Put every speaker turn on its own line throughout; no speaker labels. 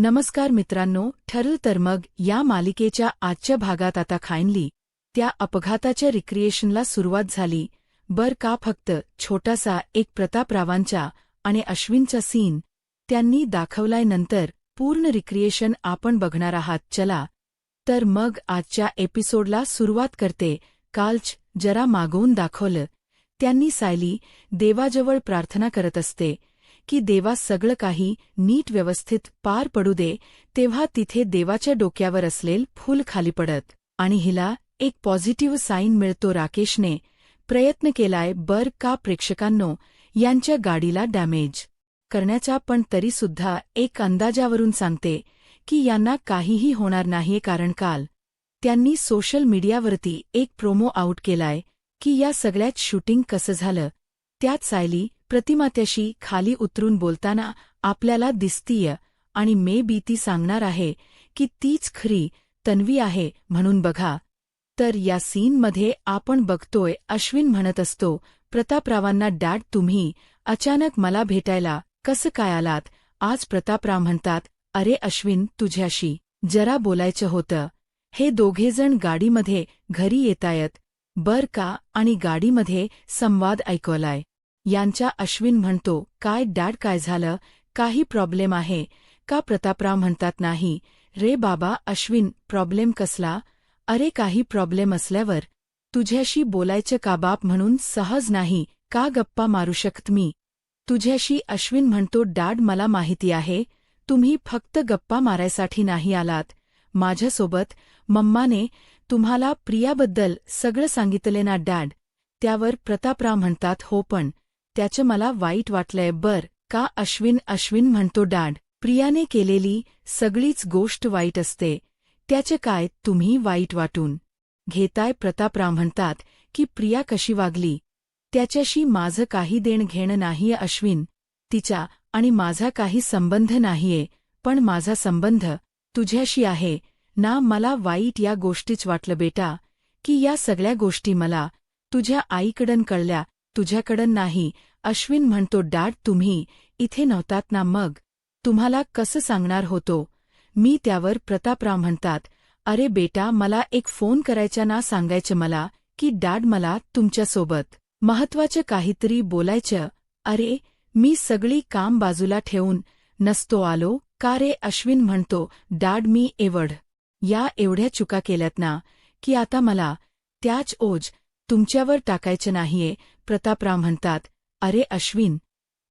नमस्कार मित्रांनो, ठरलं तर मग या मालिकेच्या आजच्या भागात आता फायनली त्या अपघाताच्या रिक्रिएशनला सुरुवात झाली. बर का फक्त छोटासा एक प्रतापरावांचा आणि अश्विनचा सीन त्यांनी दाखवलाय, नंतर पूर्ण रिक्रिएशन आपण बघणार आहात. चला तर मग आजच्या एपिसोडला सुरुवात करते. कालच जरा मागवून दाखवलं त्यांनी सायली देवाजवळ प्रार्थना करत असते की देवा सगळं काही नीट व्यवस्थित पार पडू दे, तेव्हा तिथे देवाच्या डोक्यावर असलेल फूल खाली पडत आणि हिला एक पॉझिटिव्ह साईन मिळतो. राकेशने प्रयत्न केलाय बर का प्रेक्षकांनो यांच्या गाडीला डॅमेज करण्याचा, पण तरीसुद्धा एक अंदाजावरून सांगते की यांना काहीही होणार नाहीये, कारण काल त्यांनी सोशल मीडियावरती एक प्रोमो आउट केलाय की या सगळ्यात शूटिंग कसं झालं. त्यात सायली प्रतिमात्याशी खाली उतरून बोलताना आपल्याला दिसतीय आणि मे बी ती सांगणार आहे की तीच खरी तन्वी आहे म्हणून. बघा तर या सीनमध्ये आपण बघतोय अश्विन म्हणत असतो प्रतापरावांना, डॅड तुम्ही अचानक मला भेटायला कसं काय आलात आज. प्रतापराव म्हणतात, अरे अश्विन तुझ्याशी जरा बोलायचं होतं. हे दोघेजण गाडीमध्ये घरी येतायत बर का आणि गाडीमध्ये संवाद ऐकवलाय यांच्या. अश्विन म्हणतो, काय डॅड काय झालं, काही प्रॉब्लेम आहे का. प्रतापराव म्हणतात, नाही रे बाबा. अश्विन, प्रॉब्लेम कसला. अरे काही प्रॉब्लेम असल्यावर तुझ्याशी बोलायचं का बाप, म्हणून सहज नाही का गप्पा मारू शकत मी तुझ्याशी. अश्विन म्हणतो, डॅड मला माहिती आहे तुम्ही फक्त गप्पा मारायसाठी नाही आलात माझ्यासोबत. मम्माने तुम्हाला प्रियाबद्दल सगळं सांगितले ना डॅड. त्यावर प्रतापराव म्हणतात, हो पण त्याचं मला वाईट वाटलंय बर का. अश्विन म्हणतो, डॅड प्रियाने केलेली सगळीच गोष्ट वाईट असते, त्याचे काय तुम्ही वाईट वाटून घेताय. प्रतापराव म्हणतात की प्रिया कशी वागली त्याच्याशी माझं काही देणं घेणं नाहीये अश्विन. तिचा आणि माझा काही संबंध नाहीये, पण माझा संबंध तुझ्याशी आहे ना. मला वाईट या गोष्टीच वाटलं बेटा की या सगळ्या गोष्टी मला तुझ्या आईकडून कळल्या, तुझ्याकडून नाही. अश्विन म्हणतो, डॅड तुम्ही इथे नव्हतात ना, मग तुम्हाला कसं सांगणार होतो मी. त्यावर प्रतापराव म्हणतात, अरे बेटा मला एक फोन करायचा ना, सांगायचं मला की डॅड मला तुमच्यासोबत महत्वाचं काहीतरी बोलायचं. अरे मी सगळी काम बाजूला ठेवून नसतो आलो का रे. अश्विन म्हणतो, डॅड मी एवढ्या चुका केल्यात ना की आता मला त्याच ओझ तुमच्यावर टाकायचं नाहीये. प्रतापराव म्हणतात, अरे अश्विन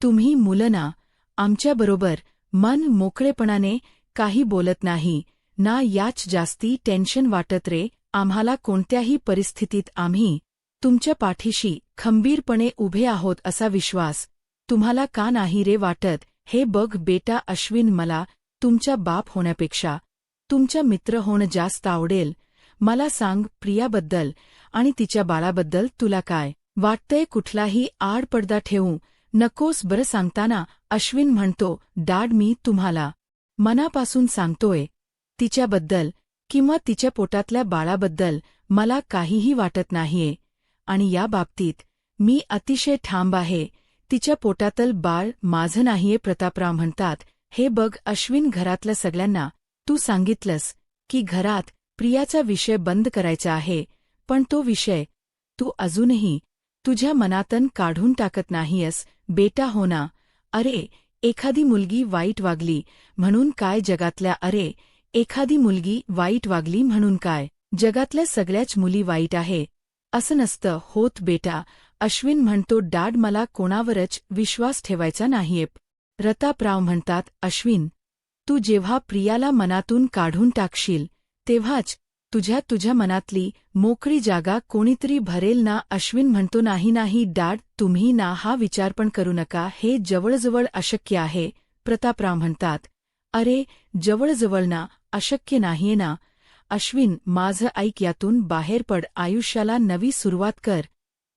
तुम्ही मुलं ना, आमच्याबरोबर मन मोकळेपणाने काही बोलत नाही ना, याच जास्ती टेन्शन वाटत रे आम्हाला. कोणत्याही परिस्थितीत आम्ही तुमच्या पाठीशी खंबीरपणे उभे आहोत असा विश्वास तुम्हाला का नाही रे वाटत. हे बघ बेटा अश्विन, मला तुमचा बाप होण्यापेक्षा तुमचा मित्र होणं जास्त आवडेल. मला सांग प्रियाबद्दल आणि तिच्या बाळाबद्दल तुला काय वाटतंय. कुठलाही आडपडदा ठेवू नकोस बरं सांगताना. अश्विन म्हणतो, डॅड मी तुम्हाला मनापासून सांगतोय तिच्याबद्दल किंवा तिच्या पोटातल्या बाळाबद्दल मला काहीही वाटत नाहीये आणि या बाबतीत मी अतिशय ठाम आहे. तिच्या पोटातलं बाळ माझं नाहीये. प्रतापराव म्हणतात, हे बघ अश्विन घरातल्या सगळ्यांना तू सांगितलंस की घरात प्रियाचा विषय बंद करायचा आहे, पण तो विषय तू अजूनही तुझ्या मनातून काढून टाकत नाहीयस बेटा हो ना. अरे एखादी मुलगी वाईट वागली म्हणून काय जगातल्या, अरे एखादी मुलगी वाईट वागली म्हणून काय जगातल्या सगळ्याच मुली वाईट आहे असं नसतं होत बेटा. अश्विन म्हणतो, डॅड मला कोणावरच विश्वास ठेवायचा नाहीये. प्रतापराव म्हणतात, अश्विन तू जेव्हा प्रियाला मनातून काढून टाकशील तेव्हाच तुझ्या मनातली मोकळी जागा कोणीतरी भरेल ना. अश्विन म्हणतो, नाही डॅड तुम्ही ना हा विचार पण करू नका, हे जवळजवळ अशक्य आहे. प्रतापराव म्हणतात, अरे जवळजवळ ना अशक्य नाहीये ना. अश्विन माझं ऐक, यातून बाहेर पड, आयुष्याला नवी सुरुवात कर.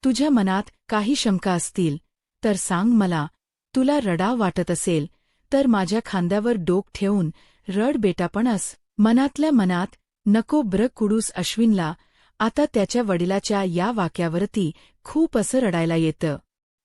तुझ्या मनात काही शंका असतील तर सांग मला. तुला रडाव वाटत असेल तर माझ्या खांद्यावर डोक ठेवून रड बेटा, पण मनातल्या मनात नको ब्र कुडूस. अश्विनला आता त्याच्या वडिलाच्या या वाक्यावरती खूप असं रडायला येतं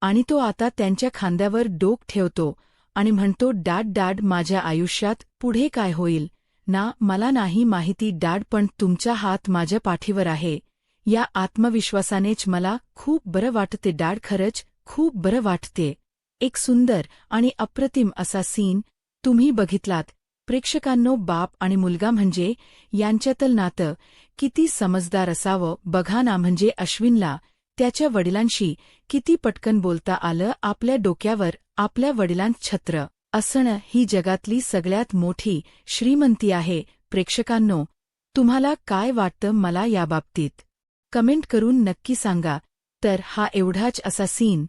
आणि तो आता त्यांच्या खांद्यावर डोक ठेवतो आणि म्हणतो, डॅड माझ्या आयुष्यात पुढे काय होईल ना मला नाही माहिती डॅड, पण तुमचा हात माझ्या पाठीवर आहे. या आत्मविश्वासानेच मला खूप बरं वाटते डॅड, खरंच खूप बरं वाटते. एक सुंदर आणि अप्रतिम असा सीन तुम्ही बघितलात. प्रेक्षकांनो, बाप आणि मुलगा म्हणजे यांच्यातलं नातं किती समजदार असावं बघा ना. म्हणजे अश्विनला त्याच्या वडिलांशी किती पटकन बोलता आलं. आपल्या डोक्यावर आपल्या वडिलांचं छत्र असणं ही जगातली सगळ्यात मोठी श्रीमंती आहे. प्रेक्षकांनो, तुम्हाला काय वाटतं मला याबाबतीत कमेंट करून नक्की सांगा. तर हा एवढाच असा सीन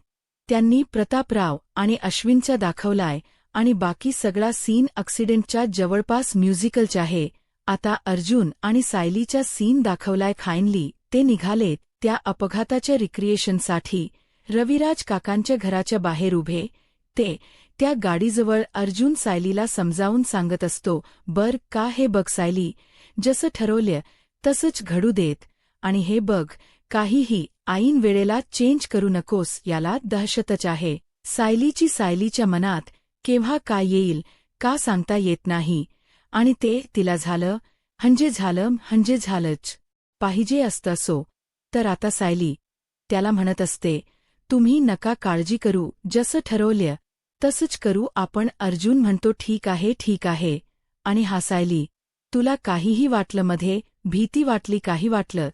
त्यांनी प्रतापराव आणि अश्विनचा दाखवलाय आणि बाकी सगळा सीन ॲक्सिडेंटच्या जवळपास म्युझिकलचा आहे. आता अर्जुन आणि सायलीचा सीन दाखवलाय. फायनली ते निघाले त्या अपघाताच्या रिक्रिएशनसाठी. रविराज काकांच्या घराच्या बाहेर उभे ते त्या गाडीजवळ. अर्जुन सायलीला समजावून सांगत असतो, बर का हे बघ सायली, जसं ठरवलं तसंच घडू देत आणि हे बघ काहीही ऐन वेळेला चेंज करू नकोस. याला दहशतच आहे. सायलीच्या मनात केव्हा काय येईल का सांगता येत नाही आणि ते तिला झालं म्हणजे झालंच पाहिजे असतं. सो तर आता सायली त्याला म्हणत असते, तुम्ही नका काळजी करू, जसं ठरवलं तसंच करू आपण. अर्जुन म्हणतो, ठीक आहे. आणि हा सायली, तुला काहीही वाटलं मध्ये भीती वाटली काही वाटलं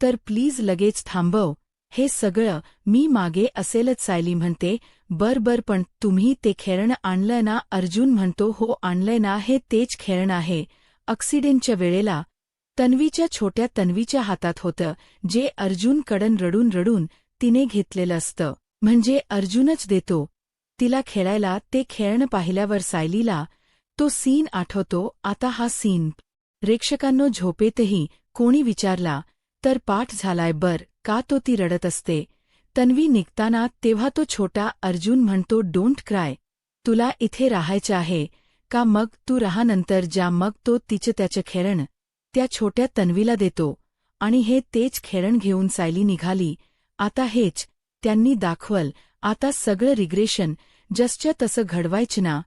तर प्लीज लगेच थांबव. हे सगळं मी मागे असेलच. सायली म्हणते, बर पण तुम्ही ते खेळणं आणलं ना. अर्जुन म्हणतो, हो आणलंय ना, हे तेच खेळणं आहे. ॲक्सिडेंटच्या वेळेला छोट्या तन्वीच्या हातात होतं, जे अर्जुनकडून रडून तिने घेतलेलं असतं. म्हणजे अर्जुनच देतो तिला खेळायला. ते खेळणं पाहिल्यावर सायलीला तो सीन आठवतो. आता हा सीन प्रेक्षकांनो झोपेतही कोणी विचारला तर पाठ झालाय बर का. तो ती रडत असते तन्वी निघताना, तेव्हा तो छोटा अर्जुन म्हणतो, डोंट क्राय, तुला इथे राहायचं आहे का, मग तू राहा, नंतर जा. मग तो त्याचं खेळणं त्या छोट्या तन्वीला देतो आणि हे तेच खेळण घेऊन सायली निघाली. आता हेच त्यांनी दाखवलं. आता सगळं रिग्रेशन जसच्या तसं घडवायचं ना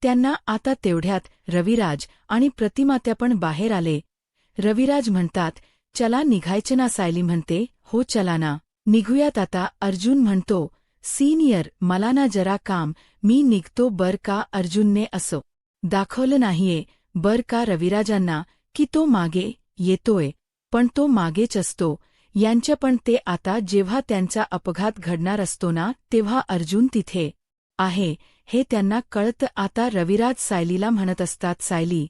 त्यांना. आता तेवढ्यात रविराज आणि प्रतिमा त्या पण बाहेर आले. रविराज म्हणतात, चला निघायचं ना. सायली म्हणते, हो चला ना, निघूयात आता. अर्जुन म्हणतो, सीनियर मला ना जरा काम, मी निघतो बर का. अर्जुनने असं दाखवलं नाहीये बर का रविराजांना की तो मागे येतोय, पण तो मागेच असतो यांच्या. पण ते आता जेव्हा त्यांचा अपघात घडणार असतो ना, तेव्हा अर्जुन तिथे आहे हे त्यांना कळतं. आता रविराज सायलीला म्हणत असतात, सायली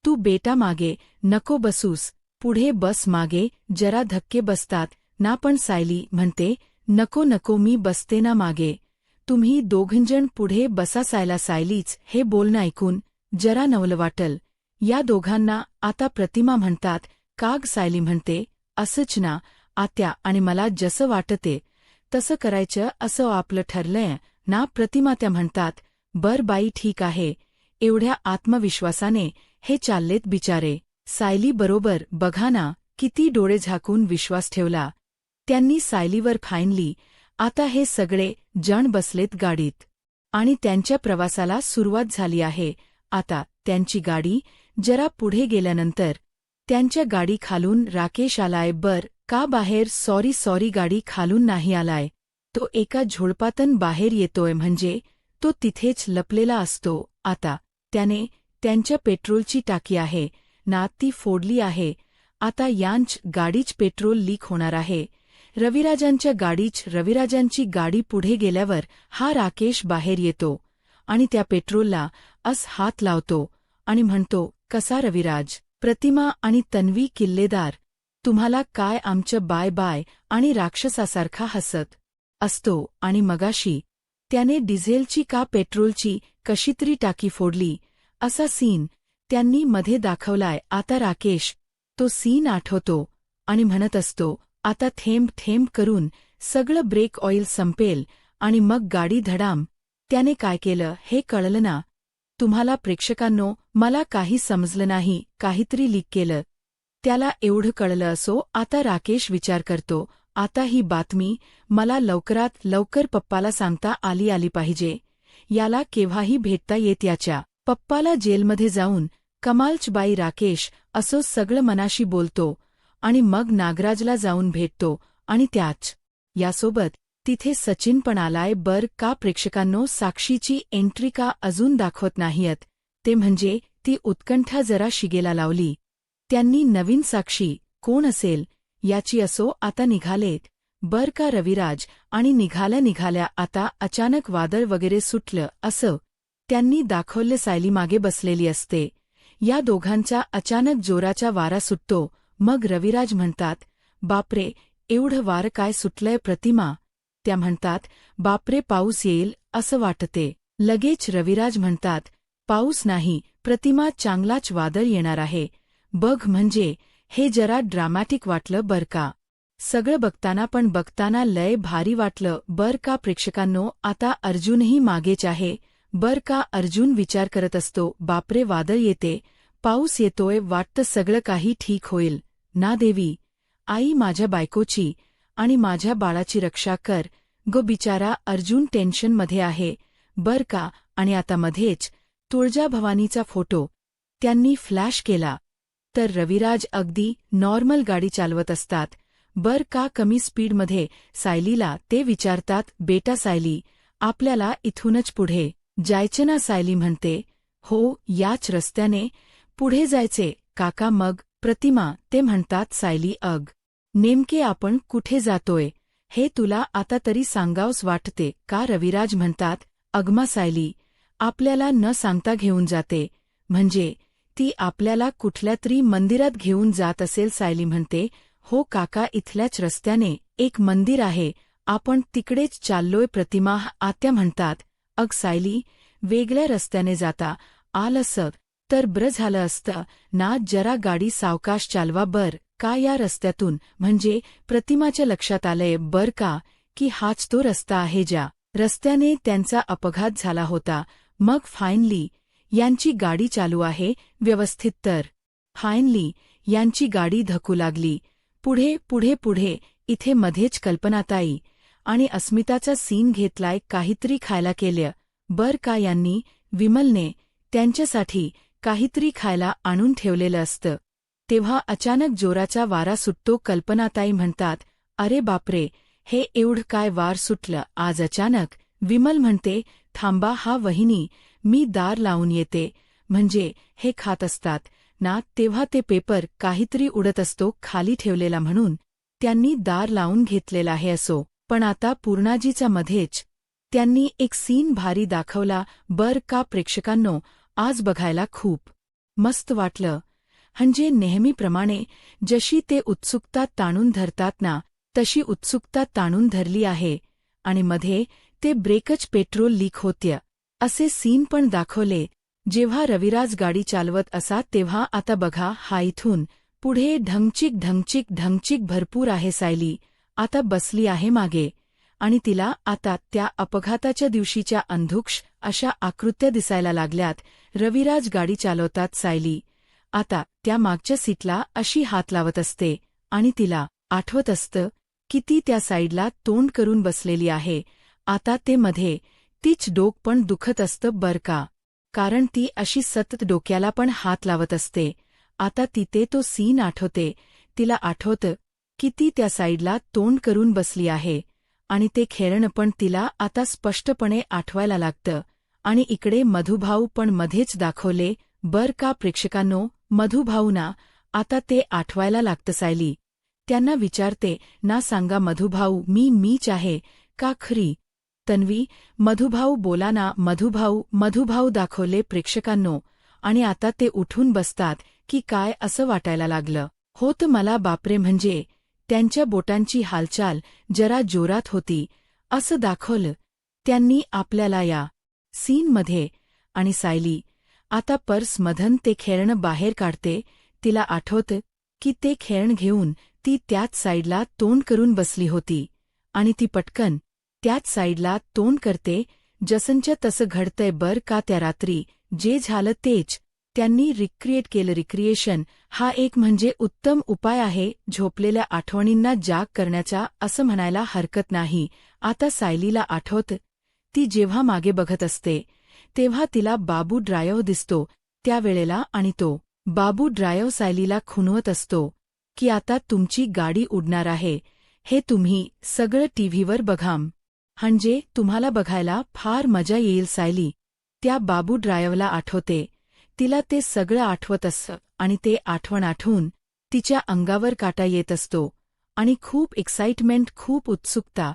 तू बेटा मागे नको बसूस, पुढे बस. मागे जरा धक्के बसतात ना. पण सायली म्हणते, नको मी बसते ना मागे, तुम्ही दोघंजण पुढे बसा. सायलीच हे बोलणं ऐकून जरा नवलं वाटल या दोघांना. आता प्रतिमा म्हणतात, काग. सायली म्हणते, असंच ना आत्या, आणि मला जसं वाटते तसं करायचं असं आपलं ठरलंय ना. प्रतिमा त्या म्हणतात, बर बाई ठीक आहे. एवढ्या आत्मविश्वासाने हे चाललेत बिचारे. सायली बरोबर बघा ना किती डोळे झाकून विश्वास ठेवला त्यांनी सायलीवर. फायनली आता हे सगळे जण बसलेत गाडीत आणि त्यांच्या प्रवासाला सुरुवात झाली आहे. आता त्यांची गाडी जरा पुढे गेल्यानंतर त्यांच्या गाडी खालून राकेश आलाय. बर का बाहेर. सॉरी गाडी खालून नाही आलाय, तो एका झोळपातन बाहेर येतोय. म्हणजे तो तिथेच लपलेला असतो. आता त्याने त्यांच्या पेट्रोलची टाकी आहे ना ती फोडली आहे. आता यांच गाडीच पेट्रोल लीक होणार आहे. रविराजांची गाडी पुढे गेल्यावर हा राकेश बाहेर येतो आणि त्या पेट्रोलला हात लावतो आणि म्हणतो, कसा रविराज. प्रतिमा आणि तन्वी किल्लेदार, तुम्हाला काय आमचं बाय बाय आणि राक्षसासारखा हसत असतो. आणि मगाशी त्याने डिझेलची का पेट्रोलची कशीतरी टाकी फोडली असा सीन त्यांनी मध्ये दाखवलाय. आता राकेश तो सीन आठवतो आणि म्हणत असतो, आता थेंब करून सगळं ब्रेक ऑइल संपेल आणि मग गाडी धडाम. त्याने काय केलं हे कळलं ना तुम्हाला प्रेक्षकांनो. मला काही समजलं नाही, काहीतरी लीक केलं. त्याला एवढं कळलं असो. आता राकेश विचार करतो, आता ही बातमी मला लवकरात लवकर पप्पाला सांगता आली पाहिजे. याला केव्हाही भेटता येत. याच्या पप्पाला जेलमध्ये जाऊन कमालचबाई राकेश असं सगळं मनाशी बोलतो आणि मग नागराजला जाऊन भेटतो आणि त्याच यासोबत तिथे सचिन पण आलाय. बर का प्रेक्षकांनो, साक्षीची एंट्री का अजून दाखवत नाहीयत ते म्हणजे ती उत्कंठा जरा शिगेला लावली. त्यांनी नवीन साक्षी कोण असेल याची असो आता निघालेत बर का रविराज, आणि निघाल्या आता अचानक वादळ वगैरे सुटलं असं त्यांनी दाखवलं. सायली मागे बसलेली असते. या दोघांचा अचानक जोराचा वारा सुटतो. मग रविराज म्हणतात, बापरे, एवढं वारं काय सुटलंय प्रतिमा? त्या म्हणतात, बापरे, पाऊस येईल असं वाटते. लगेच रविराज म्हणतात, पाऊस नाही प्रतिमा, चांगलाच वादळ येणार आहे बघ. म्हणजे हे जरा ड्रामॅटिक वाटलं बर का. सगळं बघताना लय भारी वाटलं बर का प्रेक्षकांनो. आता अर्जुनही मागेच आहे बर का. अर्जुन विचार करत असतो, बापरे, वादळ येते, पाऊस येतोय, वाटतं सगळं काही ठीक होईल ना देवी. आई, माझ्या बायकोची आणि माझ्या बाळाची रक्षा कर गो. बिचारा अर्जुन टेन्शनमध्ये आहे बर का. आणि आता मध्येच तुळजाभवानीचा फोटो त्यांनी फ्लॅश केला तर रविराज अगदी नॉर्मल गाडी चालवत असतात बर का, कमी स्पीडमध्ये. सायलीला ते विचारतात, बेटा सायली, आपल्याला इथूनच पुढे जायचं ना? सायली म्हणते, हो, याच रस्त्याने पुढे जायचे काका. मग प्रतिमा ते म्हणतात, सायली, नेमके आपण कुठे जातोय हे तुला आता तरी सांगावंस वाटते का? रविराज म्हणतात, अगमा सायली आपल्याला न सांगता घेऊन जाते, म्हणजे ती आपल्याला कुठल्या तरी मंदिरात घेऊन जात असेल. सायली म्हणते, हो काका, इथल्याच रस्त्याने एक मंदिर आहे, आपण तिकडेच चाललोय. प्रतिमा आत्या म्हणतात, सायली, वेगळ्या रस्त्याने जाता आलं तर बरं झालं असतं ना. जरा गाडी सावकाश चालवा बर का या रस्त्यातून. म्हणजे प्रतिमाच्या लक्षात आलंय बर का की हाच तो रस्ता आहे ज्या रस्त्याने त्यांचा अपघात झाला होता. मग फायनली यांची गाडी चालू आहे व्यवस्थित. तर फायनली यांची गाडी धकू लागली. पुढे इथे मध्येच कल्पनाताई आणि अस्मिताचा सीन घेतलाय. काहीतरी खायला केलं बर का यांनी. विमलने त्यांच्यासाठी काहीतरी खायला आणून ठेवलेलं असतं. तेव्हा अचानक जोराचा वारा सुटतो. कल्पनाताई म्हणतात, अरे बापरे, हे एवढं काय वार सुटलं आज अचानक? विमल म्हणते, थांबा हा वहिनी, मी दार लावून येते. म्हणजे हे खात असतात ना तेव्हा ते पेपर काहीतरी उडत असतो खाली ठेवलेला, म्हणून त्यांनी दार लावून घेतलेला आहे. असो, पण आता पूर्णाजीचा मध्येच त्यांनी एक सीन भारी दाखवला बर का प्रेक्षकांनो. आज बघायला खूप मस्त वाटलं. म्हणजे नेहमीप्रमाणे जशी ते उत्सुकता ताणून धरतात ना, तशी उत्सुकता ताणून धरली आहे. आणि मध्ये ते ब्रेकच पेट्रोल लीक होत्य असे सीन पण दाखवले. जेव्हा रविराज गाडी चालवत असा तेव्हा आता बघा हा इथून पुढे ढंगचिक भरपूर आहे. सायली आता बसली आहे मागे आणि तिला आता त्या अपघाताच्या दिवशीच्या अंधुक्ष अशा आकृत्या दिसायला लागल्यात. रविराज गाडी चालवतात. सायली आता त्या मागच्या सीटला अशी हात लावत असते आणि तिला आठवत असतं की ती त्या साईडला तोंड करून बसलेली आहे. आता ते मध्ये तीच डोक पण दुखत असतं बर का, कारण ती अशी सतत डोक्याला पण हात लावत असते. आता तिथे तो सीन आठवते. तिला आठवतं की ती त्या साईडला तोंड करून बसली आहे आणि ते खेळणं पण तिला आता स्पष्टपणे आठवायला लागतं. आणि इकडे मधुभाऊ पण मध्येच दाखवले बर का प्रेक्षकांनो. मधुभाऊना आता ते आठवायला लागतं. सायली त्यांना विचारते ना, सांगा मधुभाऊ, मीच आहे का खरी? तन्वी, मधुभाऊ बोला ना. मधुभाऊ दाखवले प्रेक्षकांनो. आणि आता ते उठून बसतात की काय असं वाटायला लागलं होतं मला. बापरे, म्हणजे त्यांच्या बोटांची हालचाल जरा जोरात होती असं दाखवलं त्यांनी आपल्याला या सीनमध्ये. आणि सायली आता पर्समधून ते खेळणं बाहेर काढते. तिला आठवतं की ते खेळणं घेऊन ती त्याच साईडला तोंड करून बसली होती आणि ती पटकन त्याच साईडला तोंड करते. जसंच्या तसं घडतंय बर का. त्या रात्री जे झालं तेच त्यांनी रिक्रिएट केलं. रिक्रिएशन हा एक म्हणजे उत्तम उपाय आहे झोपलेल्या आठवणींना जाग करण्याचा, असं म्हणायला हरकत नाही. आता सायलीला आठवतं ती जेव्हा मागे बघत असते तेव्हा तिला बाबू ड्रायव्ह दिसतो त्यावेळेला आणि तो बाबू ड्रायव्ह सायलीला खुणवत असतो की आता तुमची गाडी उडणार आहे हे तुम्ही सगळं टीव्हीवर बघाम म्हणजे तुम्हाला बघायला फार मजा येईल. सायली त्या बाबू ड्रायव्हला आठवते, तिला ते सगळं आठवत असतं आणि ते आठवण आठवून तिच्या अंगावर काटा येत असतो आणि खूप एक्साइटमेंट, खूप उत्सुकता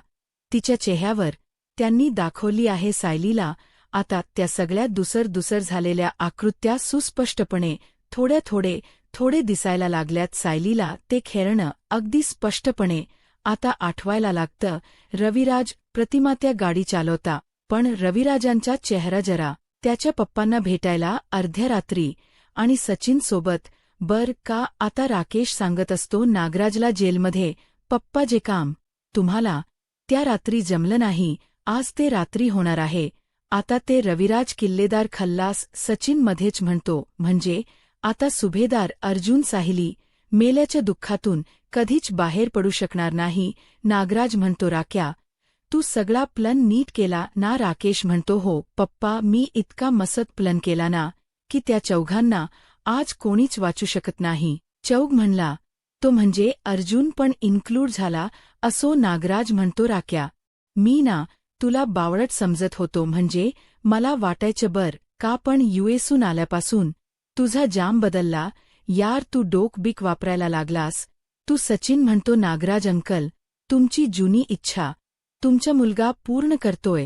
तिच्या चेहऱ्यावर त्यांनी दाखवली आहे. सायलीला आता त्या सगळ्या दुसर झालेल्या आकृत्या सुस्पष्टपणे थोडे दिसायला लागल्यात. सायलीला ते खेळणं अगदी स्पष्टपणे आता आठवायला लागतं. रविराज प्रतिमा त्या गाडी चालवता, पण रविराजांचा चेहरा जरा त्याच्या पप्पांना भेटायला अर्ध्या रात्री आणि सचिन सोबत. बर का आता राकेश सांगत असतो नागराजला जेलमध्ये, पप्पा जे काम तुम्हाला त्या रात्री जमलं नाही आज ते रात्री होणार आहे. आता ते रविराज किल्लेदार खल्लास. सचिन मध्येच म्हणतो म्हणजे आता सुभेदार अर्जुन सायली मेल्याच्या दुःखातून कधीच बाहेर पडू शकणार नाही. नागराज म्हणतो राक्या तू सगळा प्लन नीट केला ना. राकेश म्हणतो हो पप्पा मी इतका मस्त प्लन केला ना की त्या चौघांना आज कोणीच वाचू शकत नाही. चौघ म्हणला तो म्हणजे अर्जुन पण इन्क्लूड झाला असो. नागराज म्हणतो राक्या मी ना तुला बावळट समजत होतो म्हणजे मला वाटायचं बर का पण यूएसून आल्यापासून तुझा जाम बदलला यार, तू डोकबीक वापरायला लागलास तू. सचिन म्हणतो नागराज अंकल तुमची जुनी इच्छा तुमचा मुलगा पूर्ण करतोय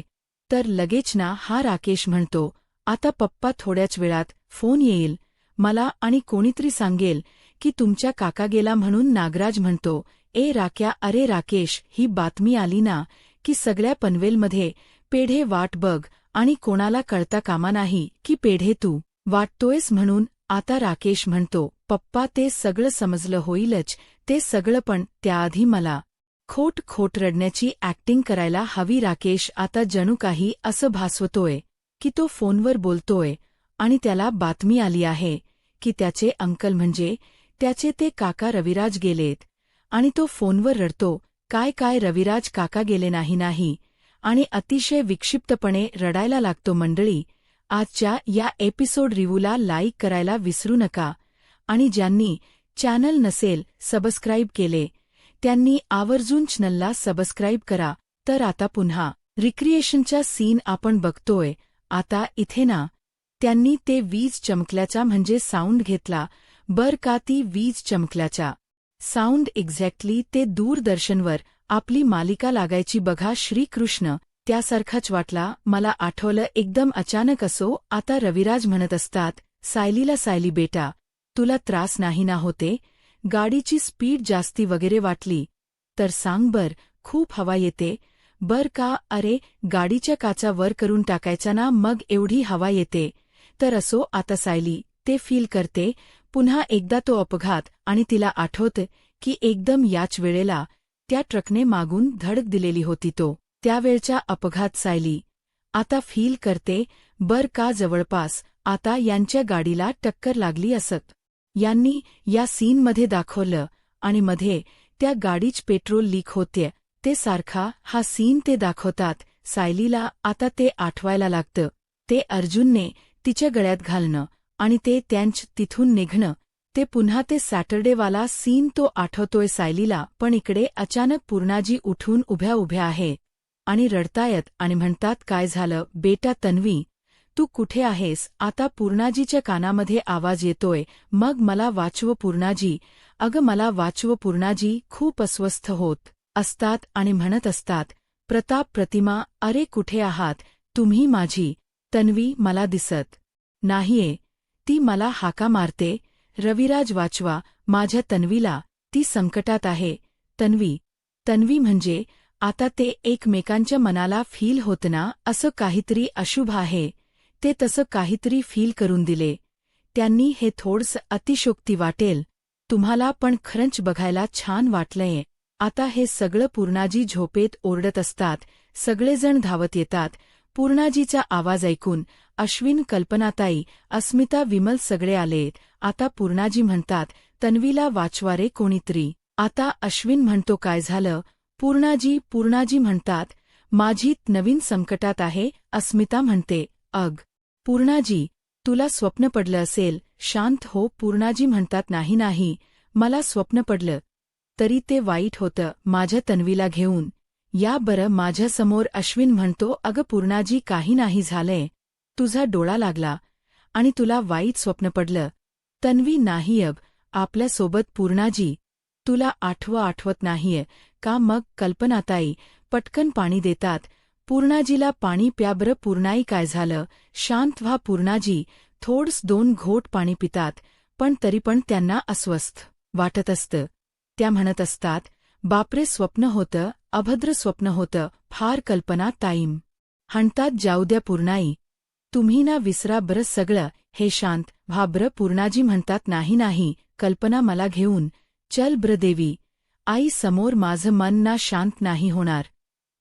तर लगेच ना. हा राकेश म्हणतो आता पप्पा थोड्याच वेळात फोन येईल मला आणि कोणीतरी सांगेल की तुमच्या काका गेला म्हणून. नागराज म्हणतो ए राक्या अरे राकेश ही बातमी आली ना की सगळ्या पनवेलमध्ये पेढे वाट बघ आणि कोणाला कळता कामा नाही की पेढे तू वाटतोयस म्हणून. आता राकेश म्हणतो पप्पा ते सगळं समजलं होईलच ते सगळं पण त्याआधी मला खोट रडण्याची ऍक्टिंग करायला हवी. राकेश आता जणू काही असं भासवतोय की तो फोनवर बोलतोय आणि त्याला बातमी आली आहे की त्याचे अंकल म्हणजे त्याचे ते काका रविराज गेलेत आणि तो फोनवर रडतो काय रविराज काका गेले नाही आणि अतिशय विक्षिप्तपणे रडायला लागतो. मंडळी आजच्या या एपिसोड रिव्ह्यूला लाईक करायला विसरू नका आणि ज्यांनी चॅनल नसेल सबस्क्राईब केले त्यांनी आवर्जून चॅनलला सबस्क्राईब करा. तर आता पुन्हा रिक्रिएशनचा सीन आपण बघतोय. आता इथे ना त्यांनी ते वीज चमकल्याचा म्हणजे साऊंड घेतला बर का. ती वीज चमकल्याचा साऊंड एक्झॅक्टली ते दूरदर्शनवर आपली मालिका लागायची बघा श्रीकृष्ण त्यासारखाच वाटला मला. आठवलं एकदम अचानक असो. आता रविराज म्हणत असतात सायलीला सायली बेटा तुला त्रास नाही ना होते, गाडीची स्पीड जास्ती वगैरे वाटली तर सांग बर, खूप हवा येते बर का. अरे गाडीच्या काचा वर करून टाकायचा ना मग एवढी हवा येते तर असो. आता सायली ते फील करते पुन्हा एकदा तो अपघात आणि तिला आठवतं की एकदम याच वेळेला त्या ट्रकने मागून धडक दिलेली होती. तो त्यावेळचा अपघात सायली आता फील करते बर का. जवळपास आता यांच्या गाडीला टक्कर लागली असत यांनी या सीनमध्ये दाखवलं आणि मध्ये त्या गाडीच पेट्रोल लीक होते ते सारखा हा सीन ते दाखवतात. सायलीला आता ते आठवायला लागतं ते अर्जुनने तिच्या गळ्यात घालणं आणि ते त्यांच तिथून निघणं. ते पुन्हा ते सॅटर्डेवाला सीन तो आठवतोय सायलीला. पण इकडे अचानक पूर्णाजी उठून उभ्या आहे आणि रडतायत आणि म्हणतात काय झालं बेटा तन्वी तू कुठे आहेस. आता पूर्णाजीच्या कानामध्ये आवाज येतोय मग मला वाचव पूर्णाजी, अगं मला वाचव पूर्णाजी खूप अस्वस्थ होत असतात आणि म्हणत असतात प्रताप प्रतिमा अरे कुठे आहात तुम्ही. माझी तन्वी मला दिसत नाहीये, ती मला हाका मारते. रविराज वाचवा माझ्या तन्वीला, ती संकटात आहे. तन्वी म्हणजे आता ते एकमेकांच्या मनाला फील होत ना असं काहीतरी अशुभ आहे ते तसं काहीतरी फील करून दिले त्यांनी. हे थोडंसं अतिशोक्ती वाटेल तुम्हाला पण खरंच बघायला छान वाटलंय. आता हे सगळं पूर्णाजी झोपेत ओरडत असतात. सगळेजण धावत येतात. पूर्णाजीचा आवाज ऐकून अश्विन, कल्पनाताई, अस्मिता, विमल सगळे आलेत. आता पूर्णाजी म्हणतात तन्वीला वाचवा रे कोणीतरी. आता अश्विन म्हणतो काय झालं पूर्णाजी म्हणतात माझी नवीन संकटात आहे, अस्मिता म्हणते. अग पूर्णाजी, तुला स्वप्न पडलं असेल. शांत हो, पूर्णाजी म्हणतात. नाही नाही, मला स्वप्न पडलं तरी ते वाईट होतं, माझ्या तन्वीला घेऊन. या बरं माझ्यासमोर. अश्विन म्हणतो. अगं पूर्णाजी, काही नाही झालंय. तुझा डोळा लागला आणि तुला वाईट स्वप्न पडलं. तन्वी. नाही अब आपल्यासोबत. पूर्णाजी, तुला आठवत नाहीये का? मग कल्पनाताई पटकन पाणी देतात. पूर्णाजीला पाणी प्या बरं. पूर्णाई, काय झालं? शांत व्हा पूर्णाजी. थोडस 2 घोट पाणी पितात, पण तरी पण त्यांना अस्वस्थ वाटत असतं. त्या म्हणत असतात, बापरे, स्वप्न होतं, अभद्र स्वप्न होतं. फार. कल्पना ताईम म्हणतात. जाऊ द्या पूर्णाई, तुम्ही ना विसरा बरं सगळं. हे शांत व्हा बरं. पूर्णाजी म्हणतात. नाही नाही, कल्पना, मला घेऊन चल ब्र. देवी आई समोर माझं मन ना शांत नाही होणार.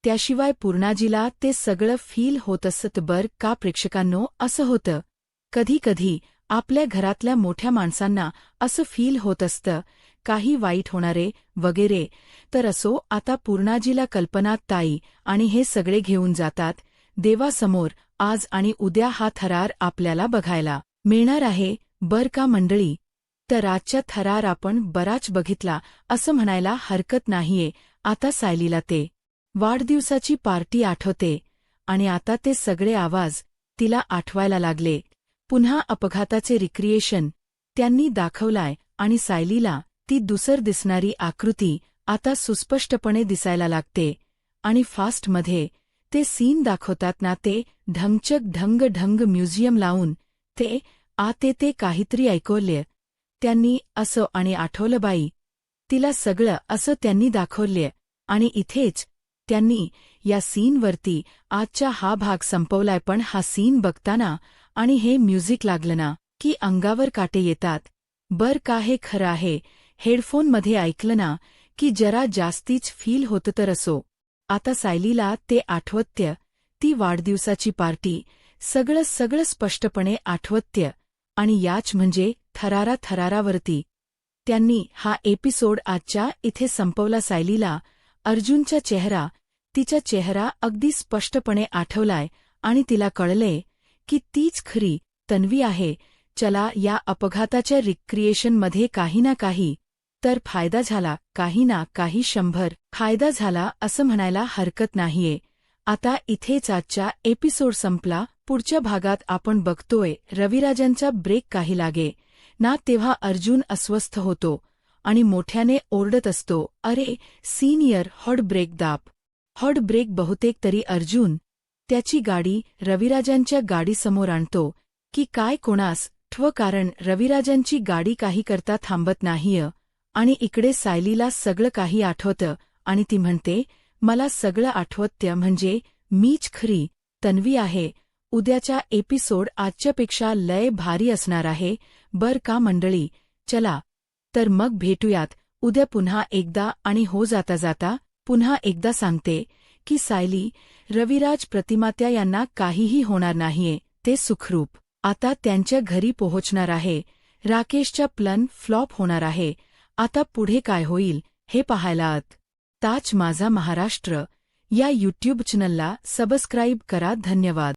त्याशिवाय पूर्णाजीला ते सगळं फील होत असतं. बर का प्रेक्षकांनो, असं होतं कधी कधी आपल्या घरातल्या मोठ्या माणसांना असं फील होत असतं, काही वाईट होणारे वगैरे. तर असो, आता पूर्णाजीला कल्पना ताई आणि हे सगळे घेऊन जातात देवासमोर. आज आणि उद्या हा थरार आपल्याला बघायला मिळणार आहे बर का मंडळी. तर आजच्या थरार आपण बराच बघितला असं म्हणायला हरकत नाहीये. आता सायलीला ते वाढदिवसाची पार्टी आठवते आणि आता ते सगळे आवाज तिला आठवायला लागले. पुन्हा अपघाताचे रिक्रिएशन त्यांनी दाखवलाय आणि सायलीला ती दुसर दिसणारी आकृती आता सुस्पष्टपणे दिसायला लागते. आणि फास्टमध्ये ते सीन दाखवतात ना, ते ढंगचक ढंग ढंग म्युझियम लावून ते आते ते काहीतरी ऐकवले त्यांनी असं आणि आठवलं बाई तिला सगळं असं त्यांनी दाखवले. आणि इथेच त्यांनी या सीनवरती आजचा हा भाग संपवलाय. पण हा सीन बघताना आणि हे म्युझिक लागलं ना की अंगावर काटे येतात बर का. हे खरं आहे, हेडफोनमध्ये ऐकलं ना की जरा जास्तीच फील होतं. तर असो, आता सायलीला ते आठवत्य, ती वाढदिवसाची पार्टी, सगळं स्पष्टपणे आठवत्य. आणि याच म्हणजे थरारावरती त्यांनी हा एपिसोड आजच्या इथे संपवला. सायलीला अर्जुनचा चेहरा, तिचा चेहरा अगदी स्पष्टपणे आठवलाय आणि तिला कळले की तीच खरी तन्वी आहे. चला, या अपघाताच्या रिक्रिएशनमध्ये काही ना काही तर फायदा झाला, काही ना काही 100 फायदा झाला असं म्हणायला हरकत नाहीये. आता इथेच आजचा एपिसोड संपला. पुढच्या भागात आपण बघतोय रविराजांचा ब्रेक काही लागे ना तेव्हा अर्जुन अस्वस्थ होतो आणि मोठ्याने ओरडत असतो, अरे सीनियर, हॉट ब्रेक दाब. Hot brake. बहुतेक तरी अर्जुन त्याची गाडी रविराजांच्या गाडीसमोर आणतो की काय कोणास कारण रविराजांची गाडी काही करता थांबत नाहीय. आणि इकडे सायलीला सगळं काही आठवतं आणि ती म्हणते, मला सगळं आठवतं, म्हणजे मीच खरी तन्वी आहे. उद्याचा एपिसोड आजच्यापेक्षा लय भारी असणार आहे बर का मंडळी. चला तर मग भेटूयात उद्या पुन्हा एकदा. आणि हो, जाता जाता पुन्हा एकदा सांगते की सायली, रविराज, प्रतिमात्या यांना काहीही होणार नाहीये. ते सुखरूप आता त्यांच्या घरी पोहोचणार आहे. राकेशचा प्लन फ्लॉप होणार आहे. आता पुढे काय होईल हे पाहायला ताच माझा महाराष्ट्र या यूट्यूब चॅनलला सबस्क्राईब करा. धन्यवाद.